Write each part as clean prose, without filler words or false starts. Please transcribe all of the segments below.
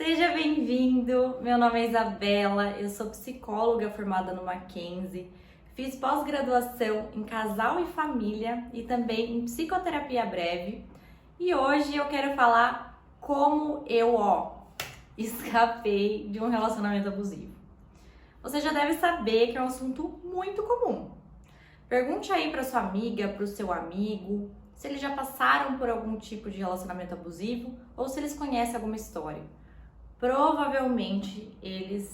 Seja bem-vindo! Meu nome é Isabela, eu sou psicóloga formada no Mackenzie, fiz pós-graduação em casal e família e também em psicoterapia breve e hoje eu quero falar como eu, escapei de um relacionamento abusivo. Você já deve saber que é um assunto muito comum. Pergunte aí para sua amiga, para o seu amigo, se eles já passaram por algum tipo de relacionamento abusivo ou se eles conhecem alguma história. Provavelmente eles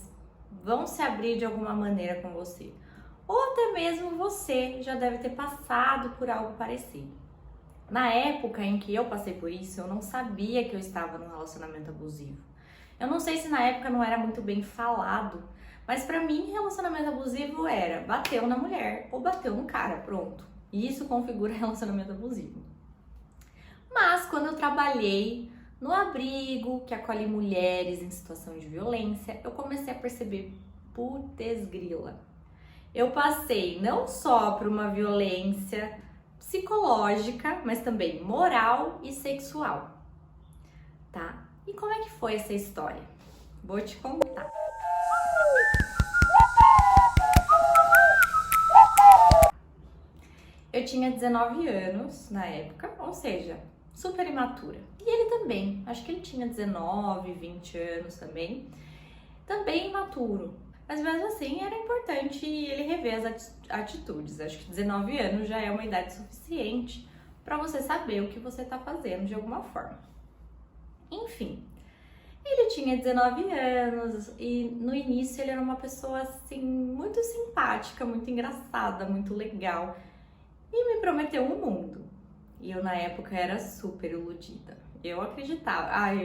vão se abrir de alguma maneira com você. Ou até mesmo você já deve ter passado por algo parecido. Na época em que eu passei por isso, eu não sabia que eu estava num relacionamento abusivo. Eu não sei se na época não era muito bem falado, mas pra mim relacionamento abusivo era bateu na mulher ou bateu no cara, pronto. E isso configura relacionamento abusivo. Mas quando eu trabalhei no abrigo que acolhe mulheres em situação de violência, eu comecei a perceber, putz grila. Eu passei não só por uma violência psicológica, mas também moral e sexual, tá? E como é que foi essa história? Vou te contar. Eu tinha 19 anos na época, ou seja, super imatura. E ele também, acho que ele tinha 19, 20 anos também imaturo. Mas mesmo assim era importante ele rever as atitudes. Acho que 19 anos já é uma idade suficiente para você saber o que você está fazendo de alguma forma. Enfim, ele tinha 19 anos e no início ele era uma pessoa assim muito simpática, muito engraçada, muito legal e me prometeu um mundo. E eu, na época, era super iludida. Eu acreditava.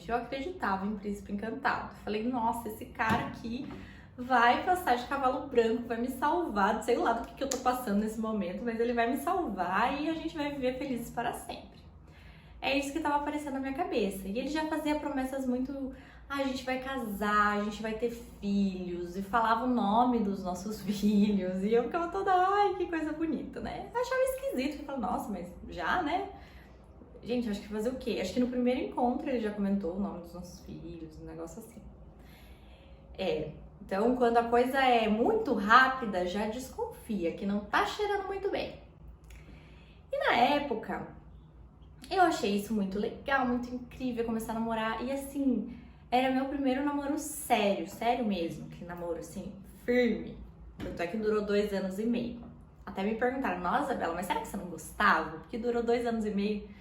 Eu acreditava em Príncipe Encantado. Falei, nossa, esse cara aqui vai passar de cavalo branco, vai me salvar, sei lá do que eu tô passando nesse momento, mas ele vai me salvar e a gente vai viver felizes para sempre. É isso que tava aparecendo na minha cabeça. E ele já fazia promessas muito... a gente vai casar, a gente vai ter filhos, e falava o nome dos nossos filhos, e eu ficava toda, ai, que coisa bonita, né? Eu achava esquisito, eu falava, nossa, mas já, né? Gente, acho que fazer o quê? Acho que no primeiro encontro ele já comentou o nome dos nossos filhos, um negócio assim. Então quando a coisa é muito rápida, já desconfia, que não tá cheirando muito bem. E na época, eu achei isso muito legal, muito incrível, começar a namorar, e assim... era meu primeiro namoro sério, sério mesmo, que namoro assim, firme. Tanto é que durou 2 anos e meio. Até me perguntaram, nossa, Bela, mas será que você não gostava? Porque durou 2 anos e meio.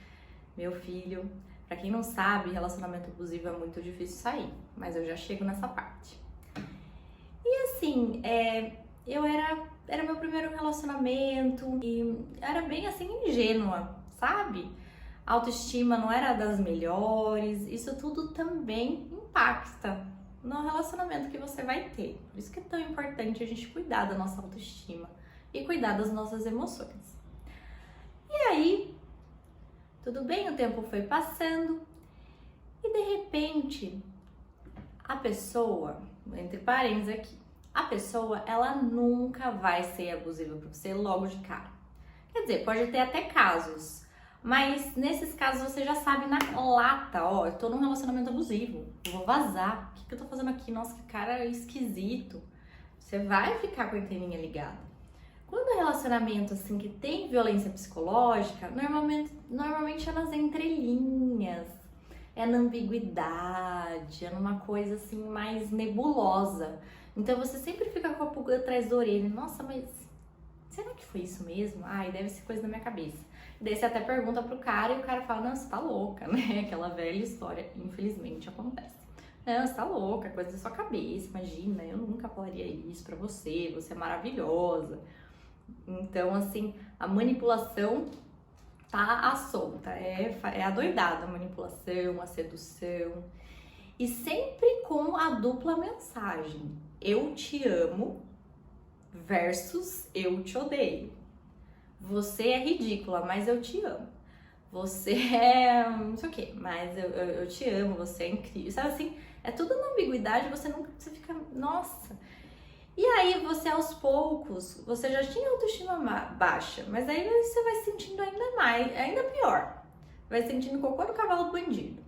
Meu filho, pra quem não sabe, relacionamento abusivo é muito difícil sair, mas eu já chego nessa parte. E assim, era meu primeiro relacionamento e era bem assim ingênua, sabe? A autoestima não era das melhores, isso tudo também impacta no relacionamento que você vai ter. Por isso que é tão importante a gente cuidar da nossa autoestima e cuidar das nossas emoções. E aí, tudo bem, o tempo foi passando e de repente a pessoa, entre parênteses aqui, a pessoa ela nunca vai ser abusiva para você logo de cara. Quer dizer, pode ter até casos. Mas nesses casos você já sabe na lata, eu tô num relacionamento abusivo, eu vou vazar, o que eu tô fazendo aqui? Nossa, que cara esquisito. Você vai ficar com a anteninha ligada. Quando é relacionamento assim que tem violência psicológica, normalmente é nas entrelinhas, é na ambiguidade, é numa coisa assim mais nebulosa. Então você sempre fica com a pulga atrás da orelha, nossa, mas será que foi isso mesmo? Ai, deve ser coisa da minha cabeça. Daí você até pergunta pro cara e o cara fala, não, você tá louca, né? Aquela velha história, infelizmente, acontece. Não, você tá louca, coisa da sua cabeça, imagina, eu nunca falaria isso pra você, você é maravilhosa. Então, assim, a manipulação tá à solta, é adoidada a manipulação, a sedução. E sempre com a dupla mensagem, eu te amo versus eu te odeio. Você é ridícula, mas eu te amo. Você é não sei o que, mas eu te amo, você é incrível. Sabe assim, é tudo na ambiguidade, você fica, nossa. E aí você aos poucos, você já tinha autoestima baixa, mas aí você vai sentindo ainda mais, ainda pior. Vai sentindo cocô no cavalo do bandido.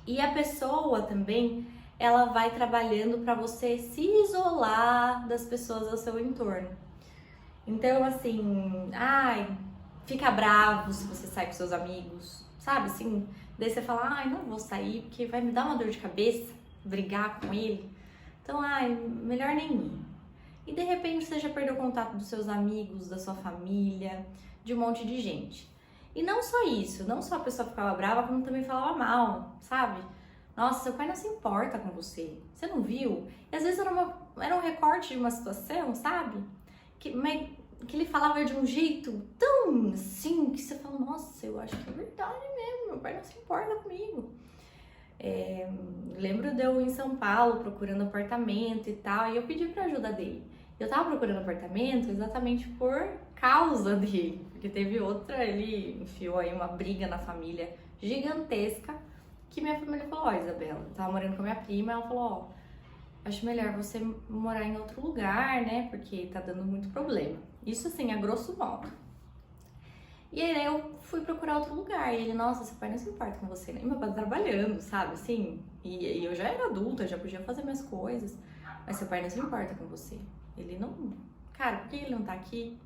E a pessoa também, ela vai trabalhando para você se isolar das pessoas ao seu entorno. Então, assim, ai, fica bravo se você sai com seus amigos, sabe? Assim, daí você fala, ai, não vou sair porque vai me dar uma dor de cabeça, brigar com ele. Então, ai, melhor nem ir. E de repente você já perdeu o contato dos seus amigos, da sua família, de um monte de gente. E não só isso, não só a pessoa ficava brava, como também falava mal, sabe? Nossa, seu pai não se importa com você, você não viu? E às vezes era um recorte de uma situação, sabe? Que ele falava de um jeito tão assim, que você fala, nossa, eu acho que é verdade mesmo, meu pai não se importa comigo. Lembro de eu em São Paulo procurando apartamento e tal, e eu pedi pra ajuda dele. Eu tava procurando apartamento exatamente por causa dele, porque teve outra, ele enfiou aí uma briga na família gigantesca, que minha família falou, ó, Isabela, eu tava morando com a minha prima, ela falou, ó, acho melhor você morar em outro lugar, né, porque tá dando muito problema. Isso assim, a grosso modo. E aí eu fui procurar outro lugar, e ele, nossa, seu pai não se importa com você, né? E meu pai tá trabalhando, sabe, assim, e eu já era adulta, já podia fazer minhas coisas, mas seu pai não se importa com você. Ele não, cara, por que ele não tá aqui?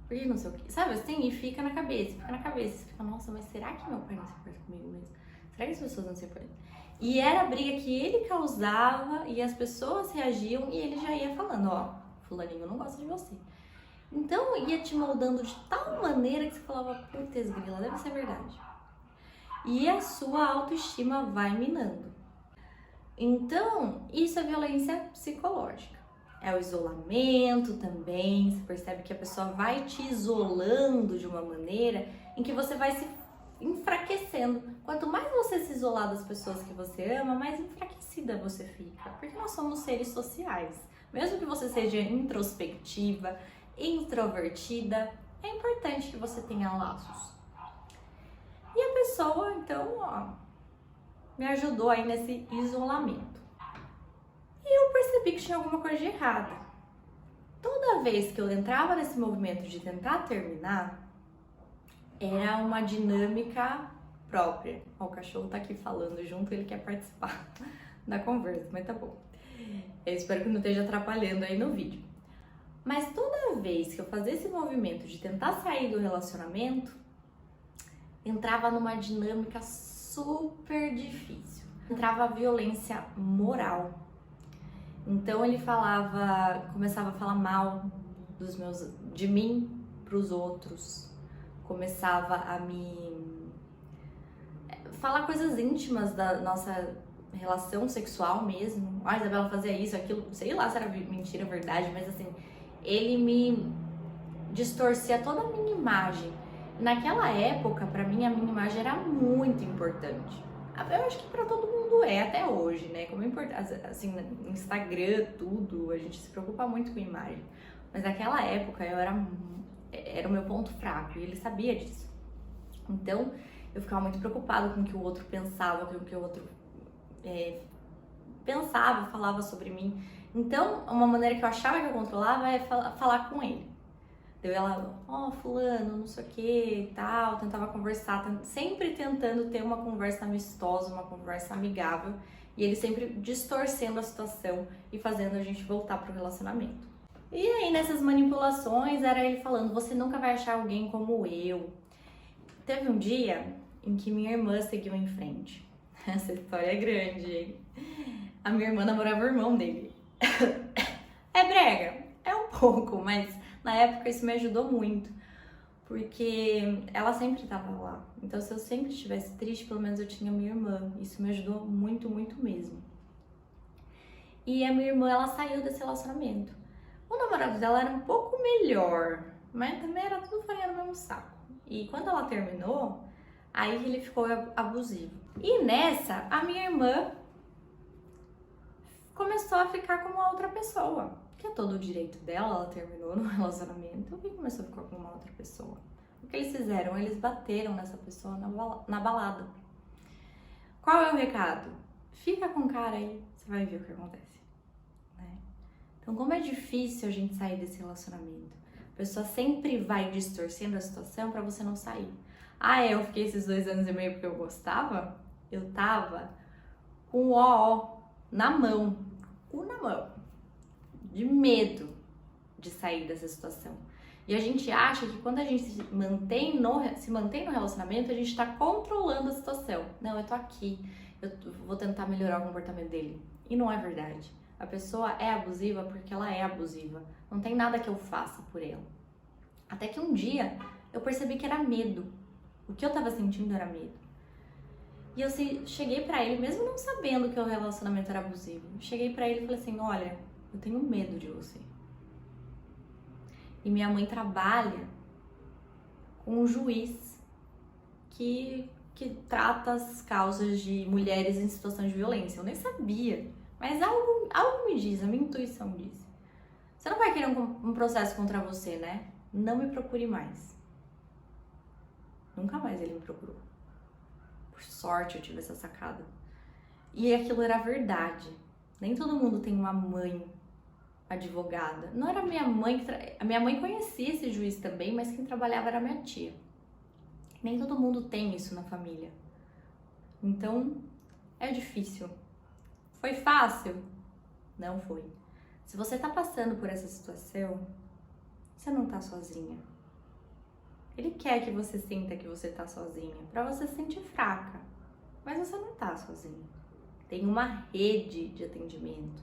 Por que não sei o quê? Sabe, assim, e fica na cabeça, você fica, nossa, mas será que meu pai não se importa comigo mesmo? Será que as pessoas não se importam? E era a briga que ele causava, e as pessoas reagiam, e ele já ia falando, ó, fulaninho não gosta de você. Então ia te moldando de tal maneira que você falava, putz grila, deve ser verdade. E a sua autoestima vai minando. Então, isso é violência psicológica. É o isolamento também, você percebe que a pessoa vai te isolando de uma maneira em que você vai se enfraquecendo. Quanto mais você se isolar das pessoas que você ama, mais enfraquecida você fica. Porque nós somos seres sociais. Mesmo que você seja introspectiva, introvertida, é importante que você tenha laços. E a pessoa, então, ó, me ajudou aí nesse isolamento. E eu percebi que tinha alguma coisa de errada. Toda vez que eu entrava nesse movimento de tentar terminar, era uma dinâmica própria. Ó, o cachorro tá aqui falando junto, ele quer participar da conversa, mas tá bom. Eu espero que não esteja atrapalhando aí no vídeo. Mas toda vez que eu fazia esse movimento de tentar sair do relacionamento, entrava numa dinâmica super difícil. Entrava a violência moral. Então ele começava a falar mal de mim para os outros. Começava a me falar coisas íntimas da nossa relação sexual mesmo. A Isabela fazia isso, aquilo, sei lá se era mentira ou verdade, mas assim, ele me distorcia toda a minha imagem. Naquela época, pra mim, a minha imagem era muito importante. Eu acho que pra todo mundo é, até hoje, né? Como é importante, assim, no Instagram, tudo, a gente se preocupa muito com imagem. Mas naquela época, era o meu ponto fraco, e ele sabia disso. Então, eu ficava muito preocupada com o que o outro pensava, com o que o outro pensava, falava sobre mim. Então, uma maneira que eu achava que eu controlava é falar com ele. Eu ia lá, ó, fulano, não sei o que, tal, tentava conversar, sempre tentando ter uma conversa amistosa, uma conversa amigável, e ele sempre distorcendo a situação e fazendo a gente voltar pro relacionamento. E aí, nessas manipulações, era ele falando, você nunca vai achar alguém como eu. Teve um dia em que minha irmã seguiu em frente. Essa história é grande, hein? A minha irmã namorava o irmão dele. É brega? É um pouco, mas na época isso me ajudou muito, porque ela sempre estava lá. Então, se eu sempre estivesse triste, pelo menos eu tinha minha irmã. Isso me ajudou muito, muito mesmo. E a minha irmã, ela saiu desse relacionamento. O namorado dela era um pouco melhor, mas também era tudo farinha no mesmo saco. E quando ela terminou, aí ele ficou abusivo. E nessa, a minha irmã começou a ficar com uma outra pessoa. Que é todo o direito dela, ela terminou no relacionamento e começou a ficar com uma outra pessoa. O que eles fizeram? Eles bateram nessa pessoa na balada. Qual é o recado? Fica com o cara aí, você vai ver o que acontece. Né? Então, como é difícil a gente sair desse relacionamento. A pessoa sempre vai distorcendo a situação pra você não sair. Ah, eu fiquei esses 2 anos e meio porque eu gostava? Eu tava com o ó na mão, de medo de sair dessa situação. E a gente acha que quando a gente se mantém no relacionamento, a gente está controlando a situação. Não, eu tô aqui, eu vou tentar melhorar o comportamento dele. E não é verdade. A pessoa é abusiva porque ela é abusiva. Não tem nada que eu faça por ela. Até que um dia eu percebi que era medo. O que eu tava sentindo era medo. E eu cheguei pra ele, mesmo não sabendo que o relacionamento era abusivo. Cheguei pra ele e falei assim, olha, eu tenho medo de você. E minha mãe trabalha com um juiz que trata as causas de mulheres em situação de violência. Eu nem sabia, mas algo me diz, a minha intuição diz. Você não vai querer um processo contra você, né? Não me procure mais. Nunca mais ele me procurou. Por sorte eu tive essa sacada. E aquilo era verdade. Nem todo mundo tem uma mãe advogada. Não era minha mãe a minha mãe conhecia esse juiz também, mas quem trabalhava era minha tia. Nem todo mundo tem isso na família. Então, é difícil. Foi fácil? Não foi. Se você tá passando por essa situação, você não tá sozinha. Ele quer que você sinta que você tá sozinha, pra você se sentir fraca. Mas você não tá sozinha. Tem uma rede de atendimento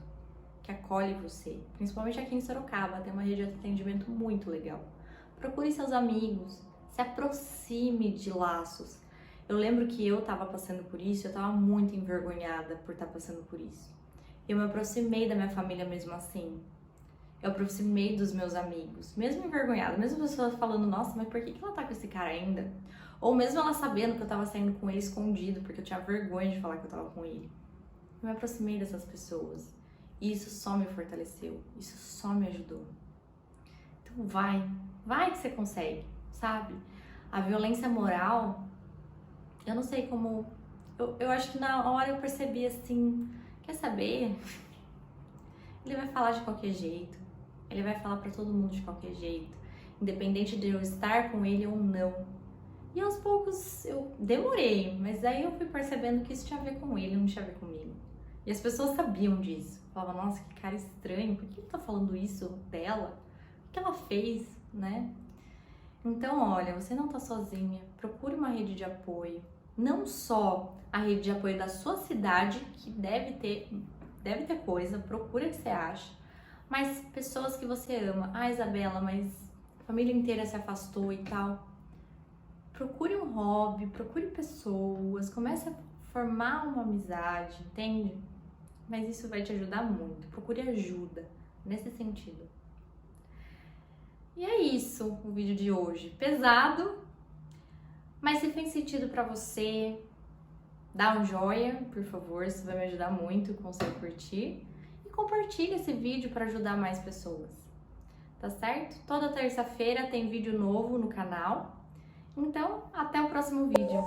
que acolhe você, principalmente aqui em Sorocaba, tem uma rede de atendimento muito legal. Procure seus amigos, se aproxime de laços. Eu lembro que eu tava passando por isso, eu tava muito envergonhada por estar passando por isso. Eu me aproximei da minha família mesmo assim. Eu aproximei dos meus amigos, mesmo envergonhada, mesmo as pessoas falando, nossa, mas por que ela tá com esse cara ainda? Ou mesmo ela sabendo que eu tava saindo com ele escondido, porque eu tinha vergonha de falar que eu tava com ele. Eu me aproximei dessas pessoas. E isso só me fortaleceu, isso só me ajudou. Então vai que você consegue, sabe? A violência moral, eu não sei como... Eu acho que na hora eu percebi assim, quer saber? Ele vai falar de qualquer jeito, ele vai falar pra todo mundo de qualquer jeito, independente de eu estar com ele ou não. E aos poucos eu demorei, mas aí eu fui percebendo que isso tinha a ver com ele, não tinha a ver comigo. E as pessoas sabiam disso. Falavam, nossa, que cara estranho, por que ele tá falando isso dela? O que ela fez, né? Então, olha, você não tá sozinha. Procure uma rede de apoio. Não só a rede de apoio da sua cidade, que deve ter coisa, procura o que você acha. Mas pessoas que você ama. Ah, Isabela, mas a família inteira se afastou e tal. Procure um hobby, procure pessoas, comece a formar uma amizade, entende? Mas isso vai te ajudar muito. Procure ajuda nesse sentido. E é isso o vídeo de hoje. Pesado, mas se fez sentido pra você, dá um joinha, por favor, isso vai me ajudar muito com você curtir. E compartilha esse vídeo para ajudar mais pessoas. Tá certo? Toda terça-feira tem vídeo novo no canal. Então, até o próximo vídeo.